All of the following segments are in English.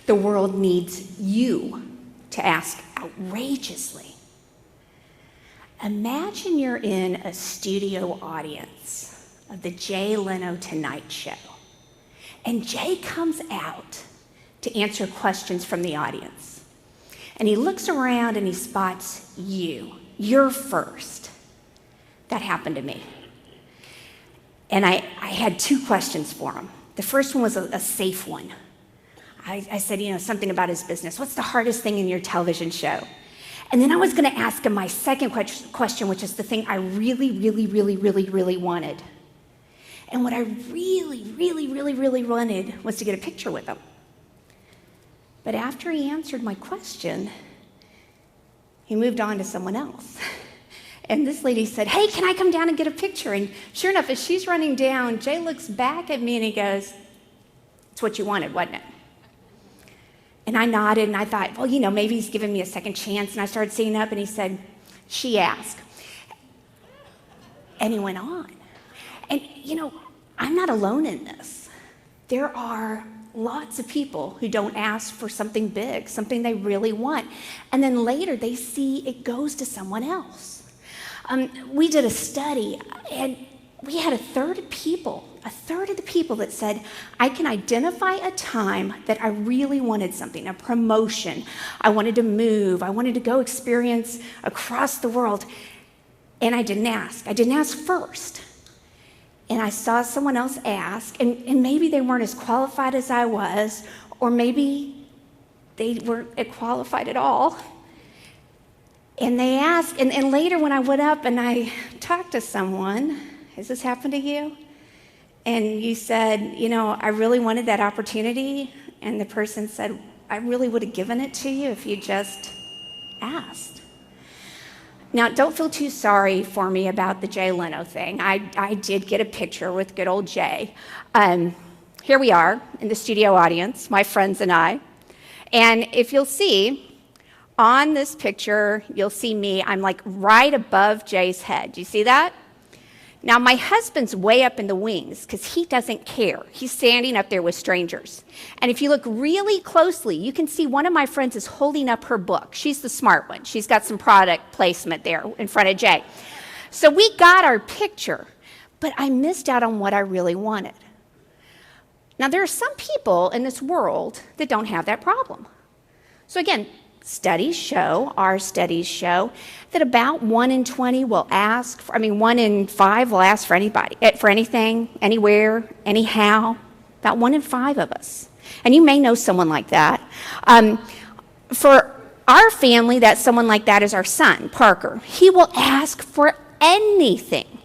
The world needs you to ask outrageously. Imagine you're in a studio audience of the Jay Leno Tonight Show, and Jay comes out to answer questions from the audience. And he looks around and he spots you. You're first. That happened to me. And I had two questions for him. The first one was a safe one. I said, something about his business. What's the hardest thing in your television show? And then I was going to ask him my second question, which is the thing I really, really, really, really, really wanted. And what I really, really, really, really wanted was to get a picture with him. But after he answered my question, he moved on to someone else. And this lady said, hey, can I come down and get a picture? And sure enough, as she's running down, Jay looks back at me and he goes, it's what you wanted, wasn't it? And I nodded and I thought, well, maybe he's giving me a second chance. And I started sitting up and he said, she asked. And he went on. And, I'm not alone in this. There are lots of people who don't ask for something big, something they really want. And then later they see it goes to someone else. We did a study and we had a third of the people that said, I can identify a time that I really wanted something, a promotion. I wanted to move. I wanted to go experience across the world. And I didn't ask. I didn't ask first. And I saw someone else ask, and maybe they weren't as qualified as I was, or maybe they weren't qualified at all. And they asked, and later when I went up and I talked to someone, has this happened to you? And you said, I really wanted that opportunity. And the person said, I really would have given it to you if you just asked. Now, don't feel too sorry for me about the Jay Leno thing. I did get a picture with good old Jay. Here we are in the studio audience, my friends and I. And if you'll see, on this picture, you'll see me. I'm like right above Jay's head. Do you see that? Now, my husband's way up in the wings because he doesn't care. He's standing up there with strangers. And if you look really closely, you can see one of my friends is holding up her book. She's the smart one. She's got some product placement there in front of Jay. So we got our picture, but I missed out on what I really wanted. Now, there are some people in this world that don't have that problem. So again, our studies show that about 1 in 20 will ask, 1 in 5 will ask for anybody, for anything, anywhere, anyhow, about 1 in 5 of us. And you may know someone like that. For our family, that someone like that is our son, Parker. He will ask for anything.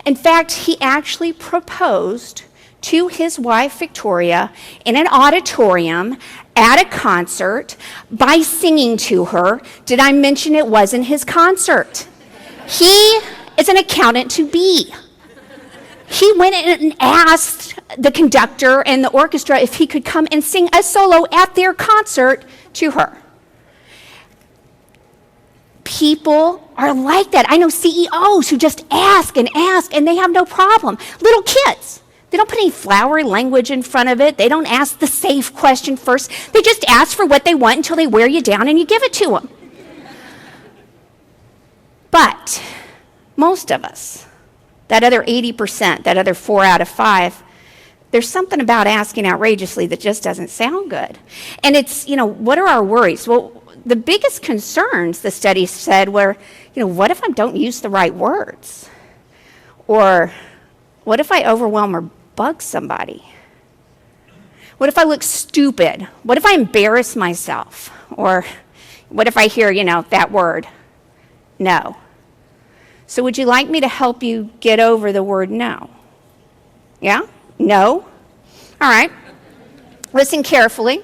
In fact, he actually proposed to his wife, Victoria, in an auditorium at a concert by singing to her. Did I mention it wasn't his concert? He is an accountant to be. He went and asked the conductor and the orchestra if he could come and sing a solo at their concert to her. People are like that. I know CEOs who just ask and they have no problem. Little kids. They don't put any flowery language in front of it. They don't ask the safe question first. They just ask for what they want until they wear you down and you give it to them. But most of us, that other 80%, that other 4 out of 5, there's something about asking outrageously that just doesn't sound good. And it's, what are our worries? Well, the biggest concerns, the study said, were, what if I don't use the right words? Or what if I overwhelm or bug somebody? What if I look stupid? What if I embarrass myself? Or what if I hear, that word, no? So would you like me to help you get over the word no? Yeah? No? All right. Listen carefully.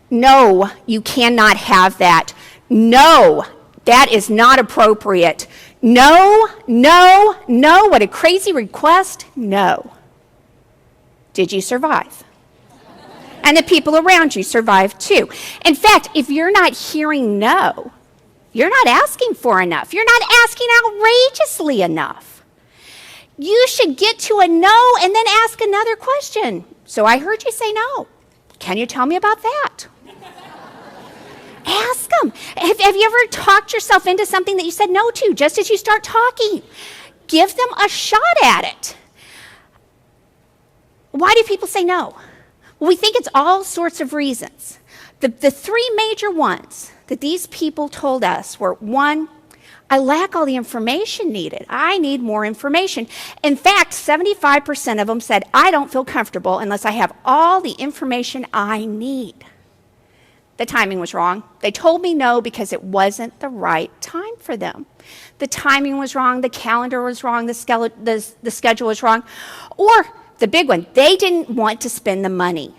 No, you cannot have that. No, that is not appropriate. No, no, no. What a crazy request. No. Did you survive? And the people around you survived too. In fact, if you're not hearing no, you're not asking for enough. You're not asking outrageously enough. you should get to a no and then ask another question. So I heard you say no. Can you tell me about that? Ask them. Have you ever talked yourself into something that you said no to just as you start talking? Give them a shot at it. Why do people say no? Well, we think it's all sorts of reasons. The three major ones that these people told us were, one, I lack all the information needed. I need more information. In fact, 75% of them said, I don't feel comfortable unless I have all the information I need. The timing was wrong. They told me no because it wasn't the right time for them. The timing was wrong, the calendar was wrong, the schedule was wrong. Or the big one, they didn't want to spend the money.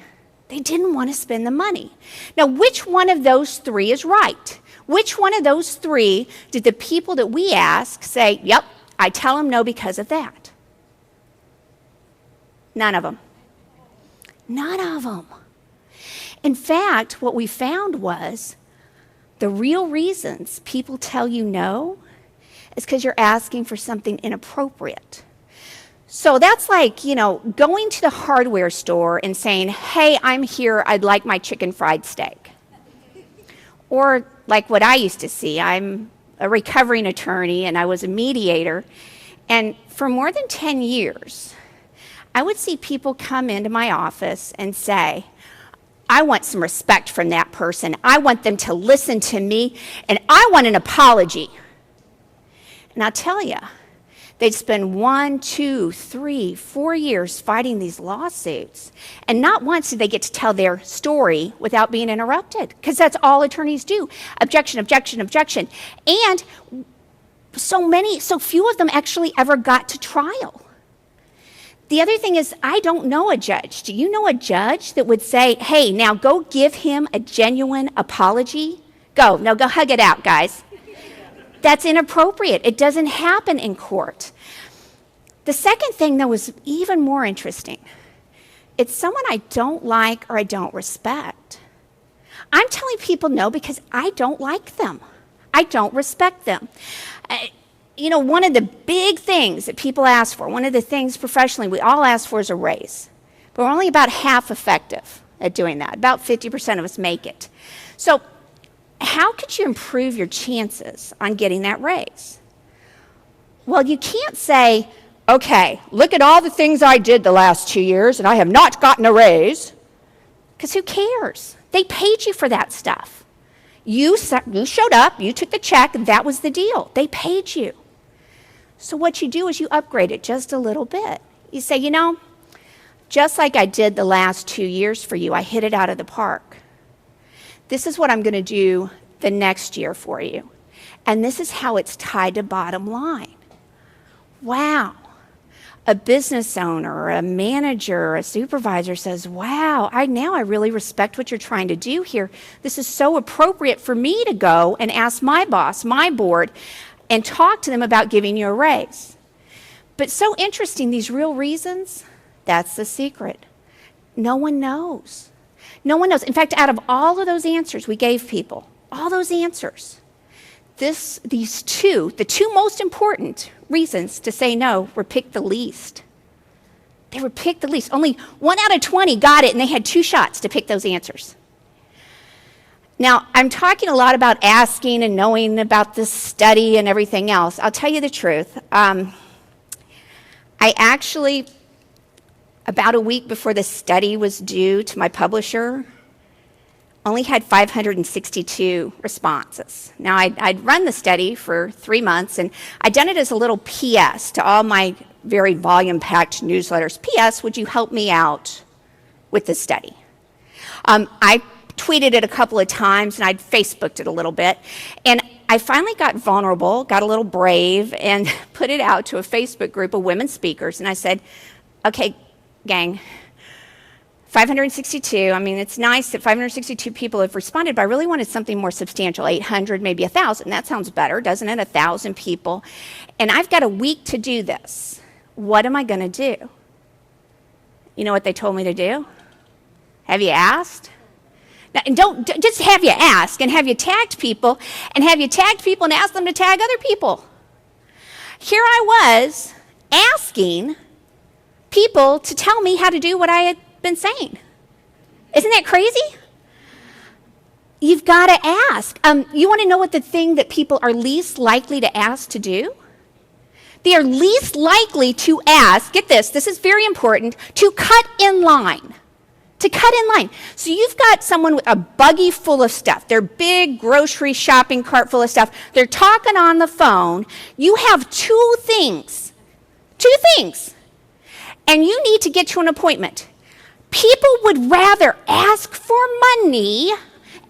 They didn't want to spend the money. Now, which one of those three is right? Which one of those three did the people that we ask say, yep, I tell them no because of that? None of them. None of them. In fact, what we found was the real reasons people tell you no is because you're asking for something inappropriate. So that's like, going to the hardware store and saying, hey, I'm here, I'd like my chicken fried steak. Or like what I used to see, I'm a recovering attorney and I was a mediator. And for more than 10 years, I would see people come into my office and say, I want some respect from that person. I want them to listen to me, and I want an apology. And I'll tell you, they'd spend 1, 2, 3, 4 years fighting these lawsuits, and not once did they get to tell their story without being interrupted, because that's all attorneys do. Objection, objection, objection. And so few of them actually ever got to trial. The other thing is, I don't know a judge. Do you know a judge that would say, hey, now go give him a genuine apology? Go hug it out, guys. That's inappropriate. It doesn't happen in court. The second thing, though, was even more interesting. It's someone I don't like or I don't respect. I'm telling people no because I don't like them. I don't respect them. One of the big things that people ask for, one of the things professionally we all ask for is a raise. But we're only about half effective at doing that. About 50% of us make it. So how could you improve your chances on getting that raise? Well, you can't say, okay, look at all the things I did the last 2 years and I have not gotten a raise. Because who cares? They paid you for that stuff. You showed up, you took the check, and that was the deal. They paid you. So what you do is you upgrade it just a little bit. You say, just like I did the last 2 years for you, I hit it out of the park. This is what I'm going to do the next year for you. And this is how it's tied to bottom line. Wow. A business owner, or a manager, or a supervisor says, wow, I really respect what you're trying to do here. This is so appropriate for me to go and ask my boss, my board, and talk to them about giving you a raise. But so interesting, these real reasons, that's the secret. No one knows. No one knows. In fact, out of all of those answers we gave people, all those answers, these two, the two most important reasons to say no, were picked the least. They were picked the least. Only 1 out of 20 got it, and they had 2 shots to pick those answers. Now, I'm talking a lot about asking and knowing about this study and everything else. I'll tell you the truth. I actually, about a week before the study was due to my publisher, only had 562 responses. Now, I'd run the study for 3 months, and I'd done it as a little PS to all my very volume-packed newsletters. PS, would you help me out with the study? I tweeted it a couple of times, and I'd Facebooked it a little bit. And I finally got vulnerable, got a little brave, and put it out to a Facebook group of women speakers. And I said, okay, gang, 562, it's nice that 562 people have responded, but I really wanted something more substantial, 800, maybe 1,000. That sounds better, doesn't it? 1,000 people. And I've got a week to do this. What am I going to do? You know what they told me to do? Have you asked? Now, and don't just have you ask, and have you tagged people, and ask them to tag other people. Here I was asking people to tell me how to do what I had been saying. Isn't that crazy? You've got to ask. You want to know what the thing that people are least likely to ask to do? They are least likely to ask, get this is very important, to cut in line. To cut in line. So you've got someone with a buggy full of stuff, their big grocery shopping cart full of stuff. They're talking on the phone. You have two things, and you need to get to an appointment. People would rather ask for money,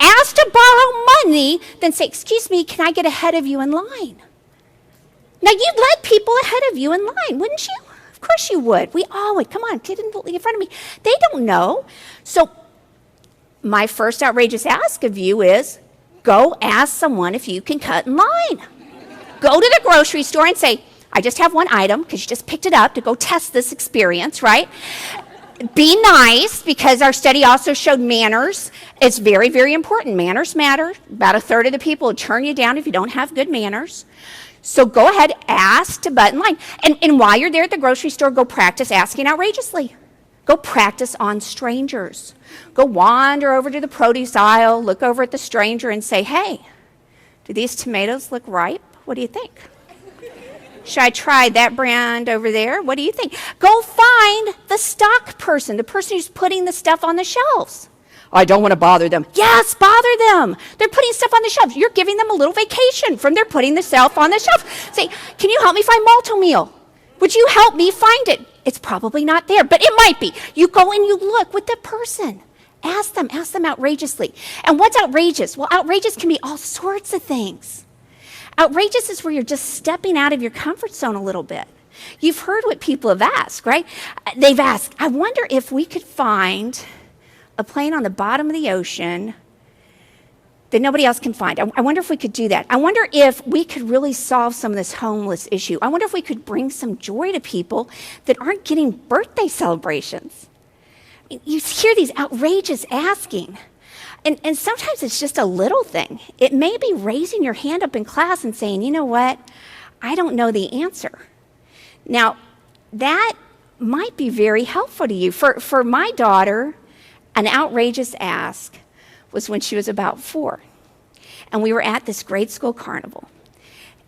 ask to borrow money, than say, excuse me, can I get ahead of you in line? Now, you'd let people ahead of you in line, wouldn't you? Of course you would. We all would. Come on, get in front of me. They don't know. So my first outrageous ask of you is, go ask someone if you can cut in line. Go to the grocery store and say, I just have one item, because you just picked it up to go test this experience, right? Be nice, because our study also showed manners. It's very, very important. Manners matter. About a third of the people will turn you down if you don't have good manners. So go ahead, ask to butt in line. And while you're there at the grocery store, go practice asking outrageously. Go practice on strangers. Go wander over to the produce aisle, look over at the stranger and say, hey, do these tomatoes look ripe? What do you think? Should I try that brand over there? What do you think? Go find the stock person, the person who's putting the stuff on the shelves. I don't want to bother them. Yes, bother them. They're putting stuff on the shelves. You're giving them a little vacation from their putting the stuff on the shelf. Say, can you help me find Malto-Meal? Would you help me find it? It's probably not there, but it might be. You go and you look with the person. Ask them outrageously. And what's outrageous? Well, outrageous can be all sorts of things. Outrageous is where you're just stepping out of your comfort zone a little bit. You've heard what people have asked, right? They've asked, I wonder if we could find a plane on the bottom of the ocean that nobody else can find. I wonder if we could do that. I wonder if we could really solve some of this homeless issue. I wonder if we could bring some joy to people that aren't getting birthday celebrations. I mean, you hear these outrageous asking. And sometimes it's just a little thing. It may be raising your hand up in class and saying, you know what, I don't know the answer. Now, that might be very helpful to you. For my daughter, an outrageous ask was when she was about 4. And we were at this grade school carnival.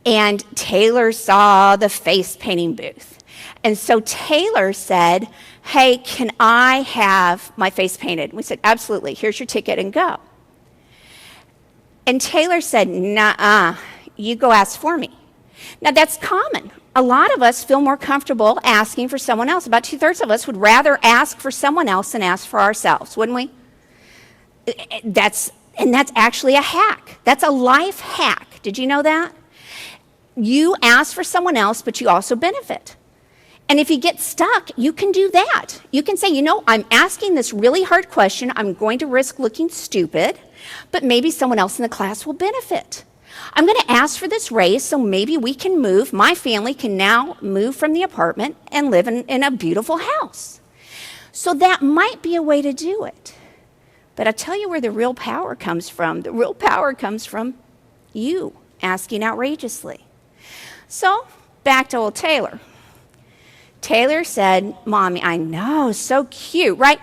And Taylor saw the face painting booth. And so Taylor said, hey, can I have my face painted? We said, absolutely, here's your ticket and go. And Taylor said, nuh-uh, you go ask for me. Now that's common. A lot of us feel more comfortable asking for someone else. About 2/3 of us would rather ask for someone else than ask for ourselves, wouldn't we? That's actually a hack. That's a life hack. Did you know that? You ask for someone else, but you also benefit. And if you get stuck, you can do that. You can say, you know, I'm asking this really hard question. I'm going to risk looking stupid, but maybe someone else in the class will benefit. I'm going to ask for this raise so maybe we can move. My family can now move from the apartment and live in a beautiful house. So that might be a way to do it. But I'll tell you where the real power comes from. The real power comes from you asking outrageously. So back to old Taylor. Taylor said, Mommy, I know, so cute, right?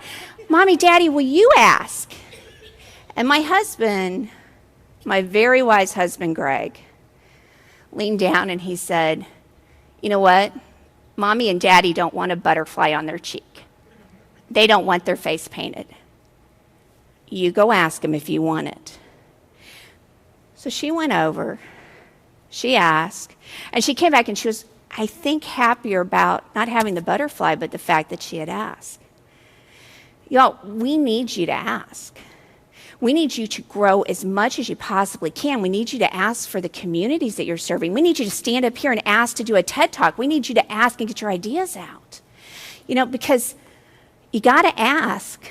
Mommy, Daddy, will you ask? And my husband, my very wise husband, Greg, leaned down and he said, you know what? Mommy and Daddy don't want a butterfly on their cheek. They don't want their face painted. You go ask them if you want it. So she went over, she asked, and she came back and she was, I think, happier about not having the butterfly, but the fact that she had asked. Y'all, we need you to ask. We need you to grow as much as you possibly can. We need you to ask for the communities that you're serving. We need you to stand up here and ask to do a TED Talk. We need you to ask and get your ideas out. You know, because you got to ask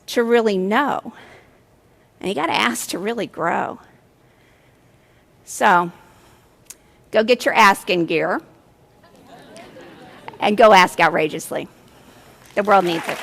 to really know. And you got to ask to really grow. So, go get your asking gear. And go ask outrageously. The world needs it.